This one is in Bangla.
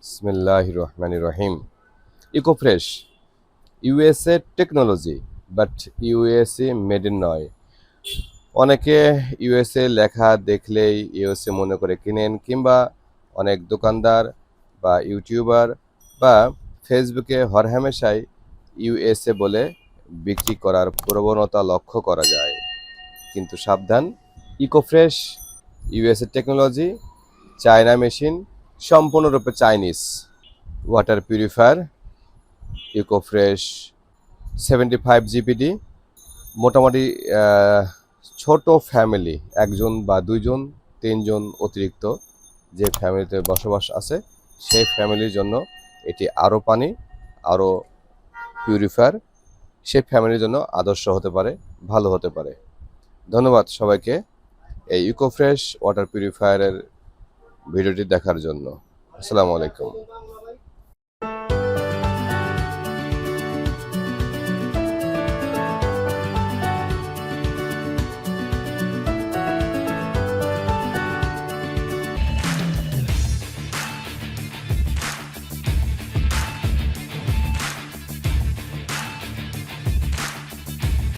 বিসমিল্লাহির রহমানির রহিম। Ecofresh USA technology, but USA made in নয়। অনেকে ইউএসএ লেখা দেখলেই ইউএসএ মনে করে কিনেন, কিংবা অনেক দোকানদার বা ইউটিউবার বা ফেসবুকে হরহামেশাই ইউএসএ বলে বিক্রি করার প্রবণতা লক্ষ্য করা যায়। কিন্তু সাবধান, ইকোফ্রেশ ইউএসএ টেকনোলজি, চায়না মেশিন, সম্পূর্ণরূপে চাইনিজ। ওয়াটার পিউরিফায়ার ইকোফ্রেশ 75 জিপিডি, মোটামুটি ছোট ফ্যামিলি, একজন বা দুইজন, তিনজন অতিরিক্ত যে ফ্যামিলিতে বসবাস আছে সেই ফ্যামিলির জন্য এটি আরও পানি, আরও পিউরিফায়ার সেই ফ্যামিলির জন্য আদর্শ হতে পারে, ভালো হতে পারে। ধন্যবাদ সবাইকে এই ইকোফ্রেশ ওয়াটার পিউরিফায়ারের ভিডিওটি দেখার জন্য। আসসালামু আলাইকুম।